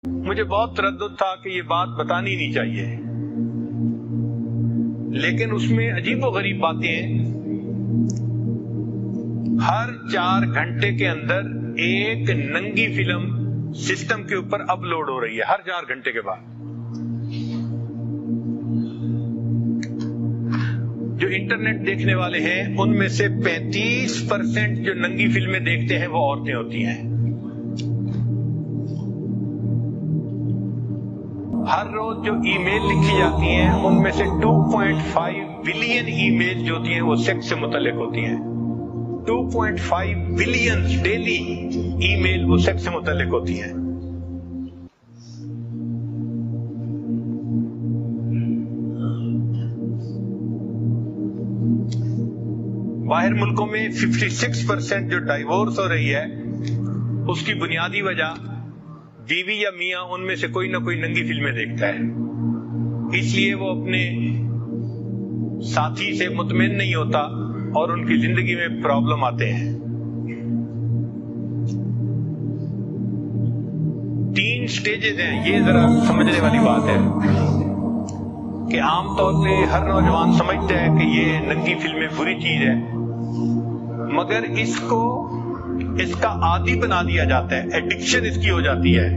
مجھے بہت تردد تھا کہ یہ بات بتانی نہیں چاہیے، لیکن اس میں عجیب و غریب باتیں ہیں۔ ہر 4 گھنٹے کے اندر ایک ننگی فلم سسٹم کے اوپر اپلوڈ ہو رہی ہے، ہر 4 گھنٹے کے بعد۔ جو انٹرنیٹ دیکھنے والے ہیں ان میں سے 35% جو ننگی فلمیں دیکھتے ہیں وہ عورتیں ہوتی ہیں۔ ہر روز جو ای میل لکھی جاتی ہیں ان میں سے 2.5 بلین ای میل جو ہوتی ہیں وہ سیکس سے متعلق ہوتی ہیں۔ 2.5 بلین ڈیلی ای میل وہ سیکس سے متعلق ہوتی ہیں۔ باہر ملکوں میں 56% جو ڈائیورس ہو رہی ہے اس کی بنیادی وجہ بیوی یا میاں ان میں سے کوئی نہ کوئی ننگی فلمیں دیکھتا ہے، اس لیے وہ اپنے ساتھی سے مطمئن نہیں ہوتا اور ان کی زندگی میں پرابلم آتے ہیں۔ 3 سٹیجز ہیں، یہ ذرا سمجھنے والی بات ہے کہ عام طور پہ ہر نوجوان سمجھتا ہے کہ یہ ننگی فلمیں بری چیز ہے، مگر اس کا عادی بنا دیا جاتا ہے، ایڈکشن اس کی ہو جاتی ہے۔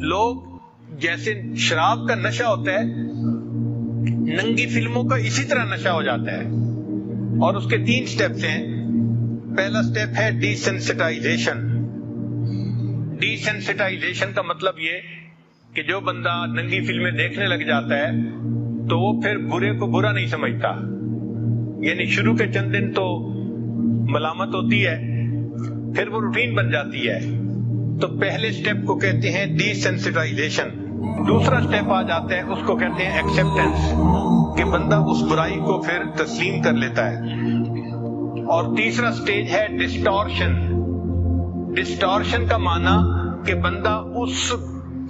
لوگ جیسے شراب کا نشہ ہوتا ہے، ننگی فلموں کا اسی طرح نشہ ہو جاتا ہے، اور اس کے 3 سٹیپس ہیں۔ پہلا سٹیپ ہے ڈی سینسٹائزیشن۔ ڈی سینسٹائزیشن کا مطلب یہ کہ جو بندہ ننگی فلمیں دیکھنے لگ جاتا ہے تو وہ پھر برے کو برا نہیں سمجھتا، یعنی شروع کے چند دن تو ملامت ہوتی ہے، پھر وہ روٹین بن جاتی ہے۔ تو پہلے سٹیپ کو کہتے ہیں ڈی سینسٹائزیشن۔ دوسرا سٹیپ آ جاتا ہے، اس کو کہتے ہیں ایکسیپٹنس، کہ بندہ اس برائی کو پھر تسلیم کر لیتا ہے۔ اور تیسرا سٹیج ہے ڈسٹورشن۔ ڈسٹورشن کا معنی کہ بندہ اس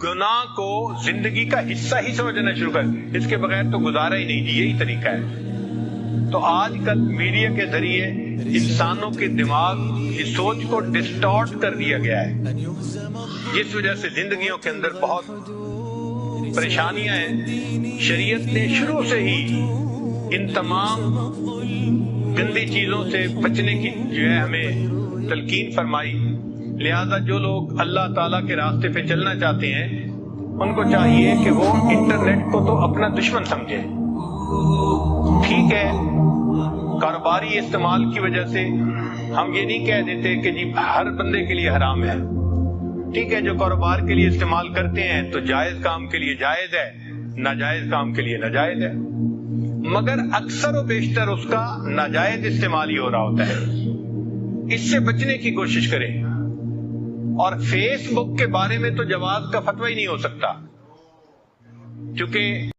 گناہ کو زندگی کا حصہ ہی سمجھنا شروع کر، اس کے بغیر تو گزارا ہی نہیں، یہی طریقہ ہے۔ تو آج کل میڈیا کے ذریعے انسانوں کے دماغ کی سوچ کو ڈسٹارٹ کر دیا گیا ہے، جس وجہ سے زندگیوں کے اندر بہت پریشانیاں ہیں۔ شریعت نے شروع سے ہی ان تمام گندی چیزوں سے بچنے کی جو ہے ہمیں تلقین فرمائی، لہذا جو لوگ اللہ تعالیٰ کے راستے پہ چلنا چاہتے ہیں ان کو چاہیے کہ وہ انٹرنیٹ کو تو اپنا دشمن سمجھے۔ ٹھیک ہے، کاروباری استعمال کی وجہ سے ہم یہ نہیں کہہ دیتے کہ جی ہر بندے کے لیے حرام ہے۔ ٹھیک ہے، جو کاروبار کے لیے استعمال کرتے ہیں تو جائز کام کے لیے جائز ہے، ناجائز کام کے لیے ناجائز ہے، مگر اکثر و بیشتر اس کا ناجائز استعمال ہی ہو رہا ہوتا ہے۔ اس سے بچنے کی کوشش کریں۔ اور فیس بک کے بارے میں تو جواز کا فتویٰ ہی نہیں ہو سکتا، چونکہ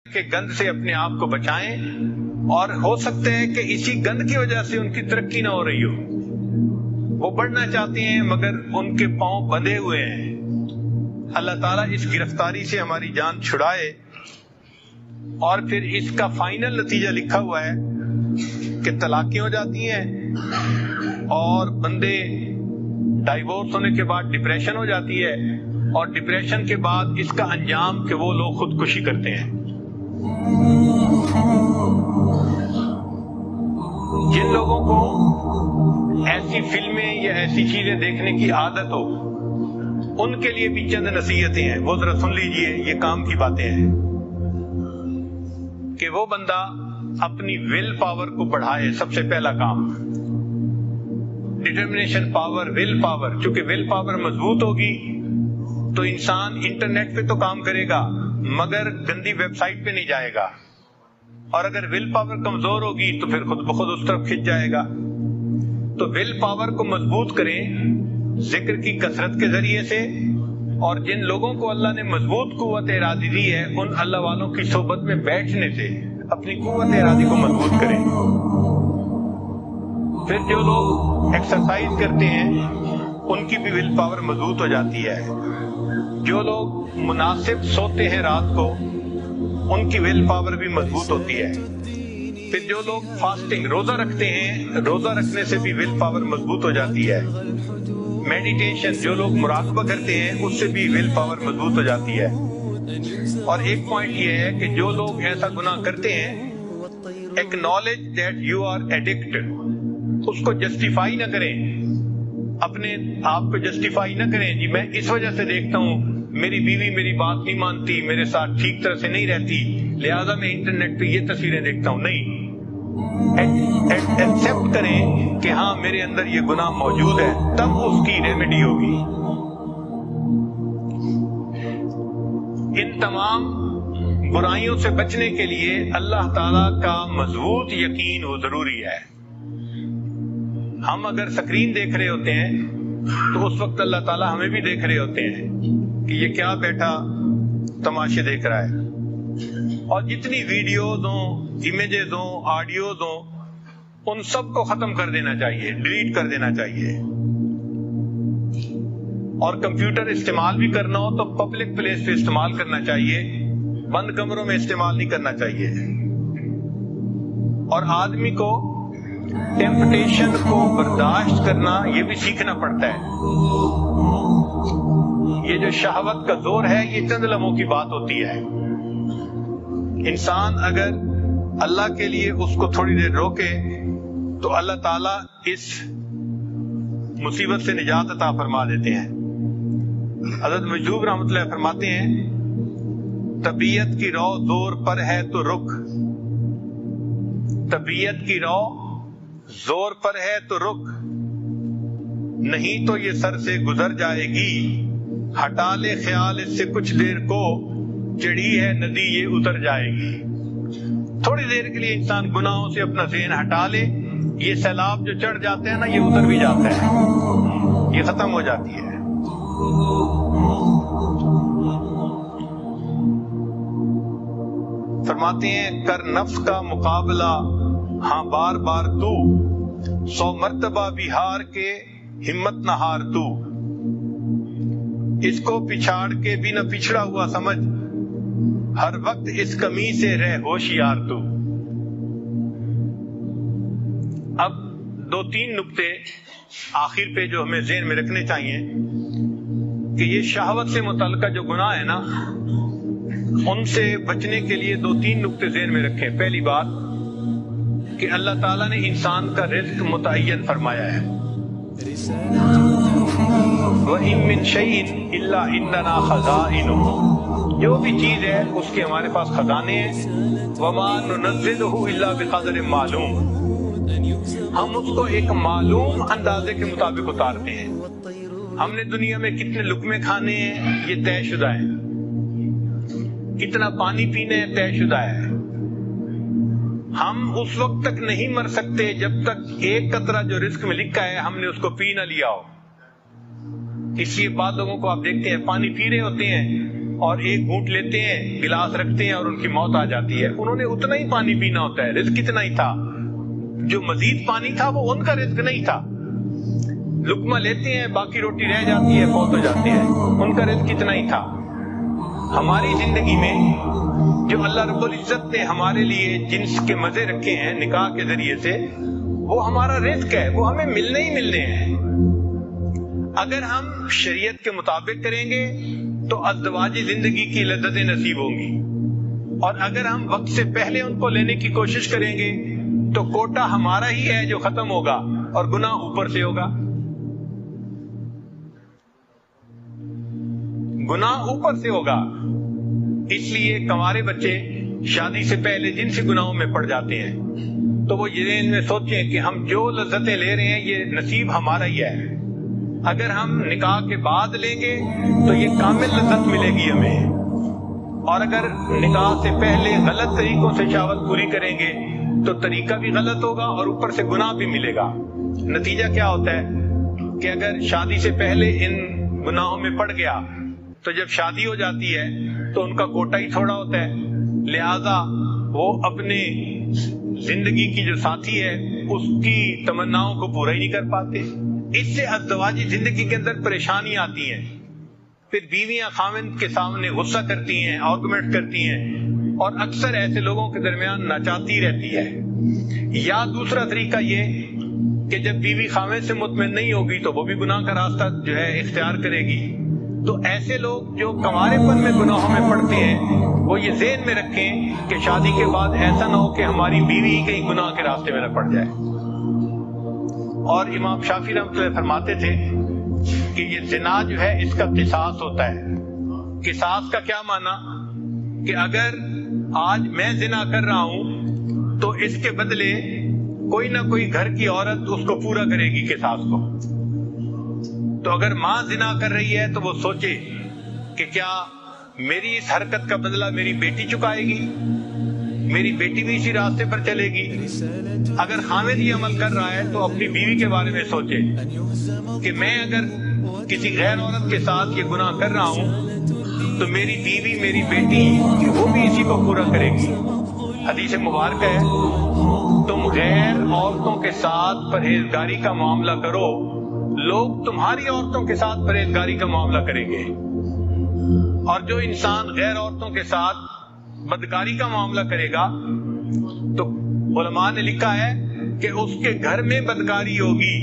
کہ گند سے اپنے آپ کو بچائیں، اور ہو سکتا ہے کہ اسی گند کی وجہ سے ان کی ترقی نہ ہو رہی ہو، وہ بڑھنا چاہتے ہیں مگر ان کے پاؤں بندھے ہوئے ہیں۔ اللہ تعالیٰ اس گرفتاری سے ہماری جان چھڑائے۔ اور پھر اس کا فائنل نتیجہ لکھا ہوا ہے کہ طلاقیں ہو جاتی ہیں، اور بندے ڈائیورس ہونے کے بعد ڈپریشن ہو جاتی ہے، اور ڈپریشن کے بعد اس کا انجام کہ وہ لوگ خودکشی کرتے ہیں۔ جن لوگوں کو ایسی فلمیں یا ایسی چیزیں دیکھنے کی عادت ہو ان کے لیے بھی چند نصیحتیں ہیں، وہ ذرا سن لیجئے، یہ کام کی باتیں ہیں کہ وہ بندہ اپنی ول پاور کو بڑھائے۔ سب سے پہلا کام ڈٹرمنیشن پاور، ول پاور۔ چونکہ ول پاور مضبوط ہوگی تو انسان انٹرنیٹ پہ تو کام کرے گا مگر گندی ویب سائٹ پہ نہیں جائے گا، اور اگر ول پاور کمزور ہوگی تو پھر خود بخود اس طرف کھنچ جائے گا۔ تو ول پاور کو مضبوط کریں ذکر کی کثرت کے ذریعے سے، اور جن لوگوں کو اللہ نے مضبوط قوت ارادی دی ہے ان اللہ والوں کی صحبت میں بیٹھنے سے اپنی قوت ارادی کو مضبوط کریں۔ پھر جو لوگ ایکسرسائز کرتے ہیں ان کی بھی ول پاور مضبوط ہو جاتی ہے۔ جو لوگ مناسب سوتے ہیں رات کو ان کی ول پاور بھی مضبوط ہوتی ہے۔ پھر جو لوگ فاسٹنگ روزہ رکھتے ہیں روزہ رکھنے سے بھی ول پاور مضبوط ہو جاتی ہے۔ میڈیٹیشن جو لوگ مراقبہ کرتے ہیں اس سے بھی ول پاور مضبوط ہو جاتی ہے۔ اور ایک پوائنٹ یہ ہے کہ جو لوگ ایسا گناہ کرتے ہیں acknowledge that you are addicted، اس کو جسٹیفائی نہ کریں، اپنے آپ کو جسٹیفائی نہ کریں جی میں اس وجہ سے دیکھتا ہوں میری بیوی میری بات نہیں مانتی، میرے ساتھ ٹھیک طرح سے نہیں رہتی، لہذا میں انٹرنیٹ پہ یہ تصویریں دیکھتا ہوں۔ نہیں، ایکسپٹ کریں کہ ہاں میرے اندر یہ گناہ موجود ہے، تب اس کی ریمیڈی ہوگی۔ ان تمام برائیوں سے بچنے کے لیے اللہ تعالیٰ کا مضبوط یقین وہ ضروری ہے۔ ہم اگر سکرین دیکھ رہے ہوتے ہیں تو اس وقت اللہ تعالیٰ ہمیں بھی دیکھ رہے ہوتے ہیں کہ یہ کیا بیٹھا تماشے دیکھ رہا ہے۔ اور جتنی ویڈیوز ہوں، امیجز ہوں، آڈیوز ہوں، ان سب کو ختم کر دینا چاہیے، ڈیلیٹ کر دینا چاہیے۔ اور کمپیوٹر استعمال بھی کرنا ہو تو پبلک پلیس پہ استعمال کرنا چاہیے، بند کمروں میں استعمال نہیں کرنا چاہیے۔ اور آدمی کو ٹیمپٹیشن کو برداشت کرنا یہ بھی سیکھنا پڑتا ہے۔ یہ جو شہوت کا زور ہے یہ چند لمحوں کی بات ہوتی ہے۔ انسان اگر اللہ کے لیے اس کو تھوڑی دیر روکے تو اللہ تعالیٰ اس مصیبت سے نجات عطا فرما دیتے ہیں۔ حضرت مجذوب رحمۃ اللہ فرماتے ہیں طبیعت کی رو زور پر ہے تو رک، طبیعت کی رو زور پر ہے تو رک، نہیں تو یہ سر سے گزر جائے گی، ہٹا لے خیال اس سے کچھ دیر کو، چڑھی ہے ندی یہ اتر جائے گی۔ تھوڑی دیر کے لیے انسان گناہوں سے اپنا ذہن ہٹا لے، یہ سیلاب جو چڑھ جاتے ہیں نا یہ اتر بھی جاتا ہے، یہ ختم ہو جاتی ہے۔ فرماتے ہیں کر نفس کا مقابلہ ہاں بار بار تو، 100 مرتبہ بھی ہار کے ہمت نہ ہار تو، اس کو پچھاڑ کے بھی نہ پچھڑا ہوا سمجھ، ہر وقت اس کمی سے رہ ہوشیار تو۔ اب 2-3 نکتے آخر پہ جو ہمیں ذہن میں رکھنے چاہیے کہ یہ شہوت سے متعلقہ جو گناہ ہے نا ان سے بچنے کے لیے 2-3 نکتے ذہن میں رکھیں۔ پہلی بات کہ اللہ تعالیٰ نے انسان کا رزق متعین فرمایا ہے، وَإِن مِّن شَيْءٍ إِلَّا عِندَنَا خَزَائِنُهُ، جو بھی چیز ہے اس کے ہمارے پاس خزانے ہیں، وَمَا نُنَزِّلُهُ إِلَّا بِقَدْرٍ مَّعْلُومٍ، ہم اس کو ایک معلوم اندازے کے مطابق اتارتے ہیں۔ ہم نے دنیا میں کتنے لقمے کھانے ہیں یہ طے شدہ ہے، کتنا پانی پینا ہے طے شدہ ہے۔ ہم اس وقت تک نہیں مر سکتے جب تک ایک قطرہ جو رزق میں لکھا ہے ہم نے اس کو پی نہ لیا ہو۔ اس لیے بعض لوگوں کو آپ دیکھتے ہیں پانی پی رہے ہوتے ہیں اور ایک گھونٹ لیتے ہیں، گلاس رکھتے ہیں اور ان کی موت آ جاتی ہے۔ انہوں نے اتنا ہی پانی پینا ہوتا ہے، رزق اتنا ہی تھا، جو مزید پانی تھا وہ ان کا رزق نہیں تھا۔ لقمہ لیتے ہیں باقی روٹی رہ جاتی ہے، فوت ہو جاتے ہیں، ان کا رزق اتنا ہی تھا۔ ہماری زندگی میں جو اللہ رب العزت نے ہمارے لیے جنس کے مزے رکھے ہیں نکاح کے ذریعے سے، وہ ہمارا رزق ہے، وہ ہمیں ملنے ہی ملنے ہیں۔ اگر ہم شریعت کے مطابق کریں گے تو ازدواجی زندگی کی لذتیں نصیب ہوں گی، اور اگر ہم وقت سے پہلے ان کو لینے کی کوشش کریں گے تو کوٹا ہمارا ہی ہے جو ختم ہوگا اور گناہ اوپر سے ہوگا، گناہ اوپر سے ہوگا۔ اس لیے کنوارے بچے شادی سے پہلے جن سے گناہوں میں پڑ جاتے ہیں تو وہ یہ ذہن میں سوچیں کہ ہم جو لذتیں لے رہے ہیں یہ نصیب ہمارا ہی ہے، اگر ہم نکاح کے بعد لیں گے تو یہ کامل لذت ملے گی ہمیں، اور اگر نکاح سے پہلے غلط طریقوں سے شہوت پوری کریں گے تو طریقہ بھی غلط ہوگا اور اوپر سے گناہ بھی ملے گا۔ نتیجہ کیا ہوتا ہے کہ اگر شادی سے پہلے ان گناہوں میں پڑ گیا تو جب شادی ہو جاتی ہے تو ان کا کوٹا ہی تھوڑا ہوتا ہے، لہذا وہ اپنے زندگی کی جو ساتھی ہے اس کی تمناؤں کو پورا ہی نہیں کر پاتے۔ اس سے ازدواجی زندگی کے اندر پریشانی آتی ہیں، پھر بیویاں خاوند کے سامنے غصہ کرتی ہیں، آرگومنٹ کرتی ہیں، اور اکثر ایسے لوگوں کے درمیان ناچاتی رہتی ہے۔ یا دوسرا طریقہ یہ کہ جب بیوی خاوند سے مطمئن نہیں ہوگی تو وہ بھی گناہ کا راستہ جو ہے اختیار کرے گی۔ تو ایسے لوگ جو کنوارے پن میں گناہوں میں پڑتے ہیں وہ یہ ذہن میں رکھیں کہ شادی کے بعد ایسا نہ ہو کہ ہماری بیوی کہیں گناہ کے راستے میں نہ پڑ جائے۔ اور امام شافعی رحمۃ اللہ فرماتے تھے کہ یہ زنا جو ہے اس کا قصاص ہوتا ہے۔ قصاص کا کیا معنی کہ اگر آج میں زنا کر رہا ہوں تو اس کے بدلے کوئی نہ کوئی گھر کی عورت اس کو پورا کرے گی قصاص کو۔ تو اگر ماں زنا کر رہی ہے تو وہ سوچے کہ کیا میری اس حرکت کا بدلہ میری بیٹی چکائے گی، میری بیٹی بھی اسی راستے پر چلے گی۔ اگر خاوند یہ عمل کر رہا ہے تو اپنی بیوی کے بارے میں سوچے کہ میں اگر کسی غیر عورت کے ساتھ یہ گناہ کر رہا ہوں تو میری بیوی، میری بیٹی وہ بھی اسی کو پورا کرے گی۔ حدیث مبارکہ ہے تم غیر عورتوں کے ساتھ پرہیزگاری کا معاملہ کرو، لوگ تمہاری عورتوں کے ساتھ پرہیزگاری کا معاملہ کریں گے۔ اور جو انسان غیر عورتوں کے ساتھ بدکاری کا معاملہ کرے گا تو علماء نے لکھا ہے کہ اس کے گھر میں بدکاری ہوگی،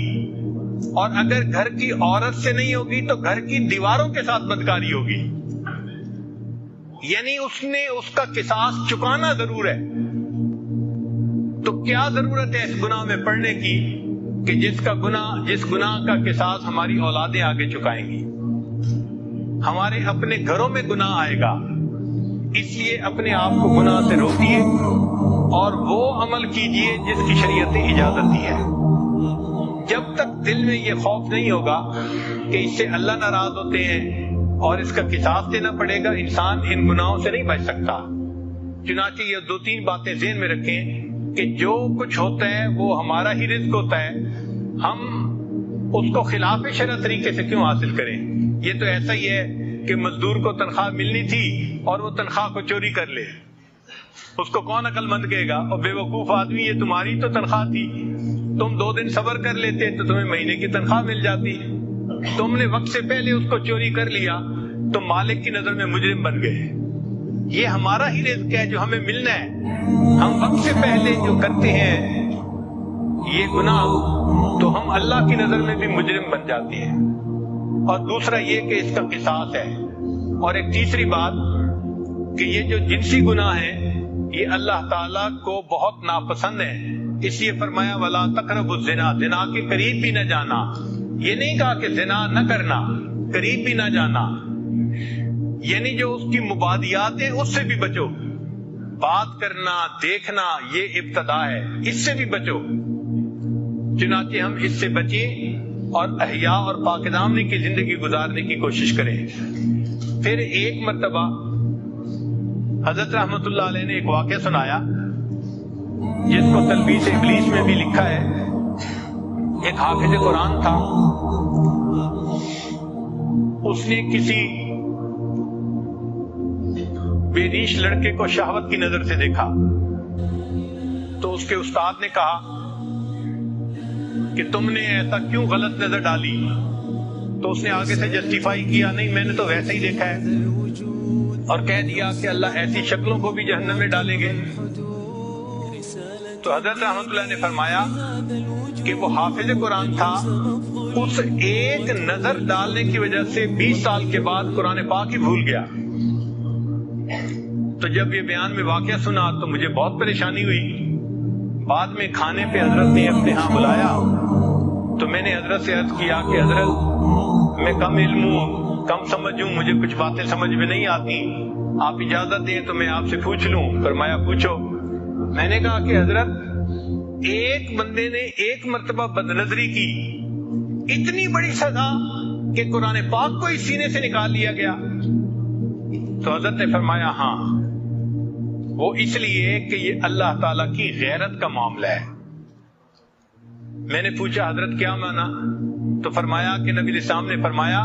اور اگر گھر کی عورت سے نہیں ہوگی تو گھر کی دیواروں کے ساتھ بدکاری ہوگی۔ یعنی اس نے اس کا قصاص چکانا ضرور ہے۔ تو کیا ضرورت ہے اس گناہ میں پڑنے کی کہ جس گناہ کا قصاص ہماری اولادیں آگے چکائیں گی، ہمارے اپنے گھروں میں گناہ آئے گا۔ اس لیے اپنے آپ کو گناہ سے روکیے اور وہ عمل کیجئے جس کی شریعت نے اجازت دی ہے۔ جب تک دل میں یہ خوف نہیں ہوگا کہ اس سے اللہ ناراض ہوتے ہیں اور اس کا قصاص دینا پڑے گا، انسان ان گناہوں سے نہیں بچ سکتا۔ چنانچہ یہ دو تین باتیں ذہن میں رکھیں کہ جو کچھ ہوتا ہے وہ ہمارا ہی رزق ہوتا ہے، ہم اس کو خلاف شرع طریقے سے کیوں حاصل کریں؟ یہ تو ایسا ہی ہے کہ مزدور کو تنخواہ ملنی تھی اور وہ تنخواہ کو چوری کر لے، اس کو کون عقل مند کہے گا؟ اور بے وقوف آدمی، یہ تمہاری تو تنخواہ تھی، تم 2 دن صبر کر لیتے تو تمہیں مہینے کی تنخواہ مل جاتی، تم نے وقت سے پہلے اس کو چوری کر لیا تو مالک کی نظر میں مجرم بن گئے۔ یہ ہمارا ہی رزق ہے جو ہمیں ملنا ہے، ہم وقت سے پہلے جو کرتے ہیں یہ گناہ تو ہم اللہ کی نظر میں بھی مجرم بن جاتے ہیں۔ اور دوسرا یہ کہ اس کا قصاص ہے۔ اور ایک تیسری بات کہ یہ جو جنسی گناہ ہے یہ اللہ تعالیٰ کو بہت ناپسند ہے، اس لیے فرمایا وَلَا تَقْرَبُوا الزِّنَا، زنا کے قریب بھی نہ جانا۔ یہ نہیں کہا کہ زنا نہ کرنا، قریب بھی نہ جانا، یعنی جو اس کی مبادیات ہیں اس سے بھی بچو، بات کرنا، دیکھنا یہ ابتدا ہے، اس سے بھی بچو۔ چنانچہ ہم اس سے بچیں اور احیاء اور پاک دامنی کی زندگی گزارنے کی کوشش کریں۔ پھر ایک مرتبہ حضرت رحمت اللہ علیہ نے ایک واقعہ سنایا جس کو تلبیس ابلیس میں بھی لکھا ہے۔ ایک حافظ قرآن تھا، اس نے کسی بے ریش لڑکے کو شہوت کی نظر سے دیکھا تو اس کے استاد نے کہا کہ تم نے ایسا کیوں غلط نظر ڈالی؟ تو اس نے آگے سے جسٹیفائی کیا، نہیں میں نے تو ویسا ہی دیکھا ہے، اور کہہ دیا کہ اللہ ایسی شکلوں کو بھی جہنم میں ڈالیں گے۔ تو حضرت رحمت اللہ نے فرمایا کہ وہ حافظ قرآن تھا، اس ایک نظر ڈالنے کی وجہ سے 20 سال کے بعد قرآن پاک ہی بھول گیا۔ تو جب یہ بیان میں واقعہ سنا تو مجھے بہت پریشانی ہوئی۔ بعد میں کھانے پہ حضرت نے اپنے ہاں بلایا تو میں نے حضرت سے عرض کیا کہ حضرت میں کم علم ہوں، کم سمجھ ہوں، مجھے کچھ باتیں سمجھ میں نہیں آتی، آپ اجازت دیں تو میں آپ سے پوچھ لوں؟ فرمایا پوچھو۔ میں نے کہا کہ حضرت ایک بندے نے ایک مرتبہ بدنظری کی، اتنی بڑی سزا کہ قرآن پاک کو اس سینے سے نکال لیا گیا؟ تو حضرت نے فرمایا ہاں، وہ اس لیے کہ یہ اللہ تعالیٰ کی غیرت کا معاملہ ہے۔ میں نے پوچھا حضرت کیا مانا؟ تو فرمایا کہ نبی الاسلام نے فرمایا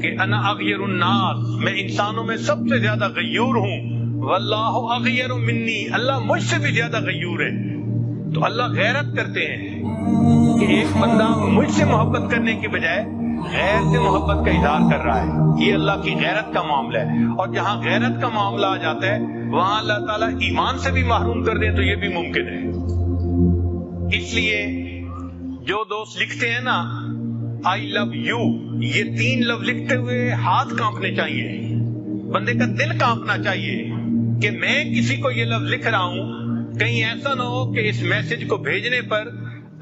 کہ انا اغیر الناس، میں انسانوں میں سب سے زیادہ غیور ہوں، واللہ اغیر منی، اللہ مجھ سے بھی زیادہ غیور ہے۔ تو اللہ غیرت کرتے ہیں کہ ایک بندہ مجھ سے محبت کرنے کی بجائے غیر سے محبت کا اظہار کر رہا ہے، یہ اللہ کی غیرت کا معاملہ ہے۔ اور جہاں غیرت کا معاملہ آ جاتا ہے وہاں اللہ تعالیٰ ایمان سے بھی محروم کر دیں تو یہ بھی ممکن ہے۔ اس لیے جو دوست لکھتے ہیں نا آئی لو یو، یہ 3 لفظ لکھتے ہوئے ہاتھ کانپنے چاہیے، بندے کا دل کانپنا چاہیے کہ میں کسی کو یہ لفظ لکھ رہا ہوں، کہیں ایسا نہ ہو کہ اس میسج کو بھیجنے پر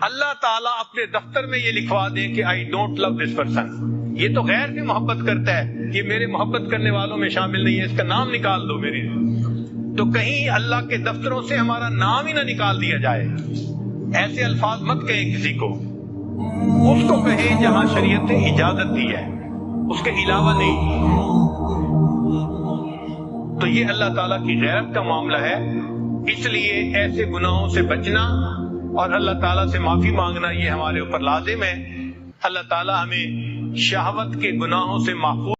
اللہ تعالیٰ اپنے دفتر میں یہ لکھوا دے کہ I don't love this person, یہ تو غیر سے محبت کرتا ہے، یہ میرے محبت کرنے والوں میں شامل نہیں ہے، اس کا نام نکال دو میری۔ تو کہیں اللہ کے دفتروں سے ہمارا نام ہی نہ نکال دیا جائے، ایسے الفاظ مت کہیں کسی کو، اس کو کہیں جہاں شریعت نے اجازت دی ہے، اس کے علاوہ نہیں۔ تو یہ اللہ تعالیٰ کی غیرت کا معاملہ ہے، اس لیے ایسے گناہوں سے بچنا اور اللہ تعالیٰ سے معافی مانگنا یہ ہمارے اوپر لازم ہے۔ اللہ تعالیٰ ہمیں شہوت کے گناہوں سے محفوظ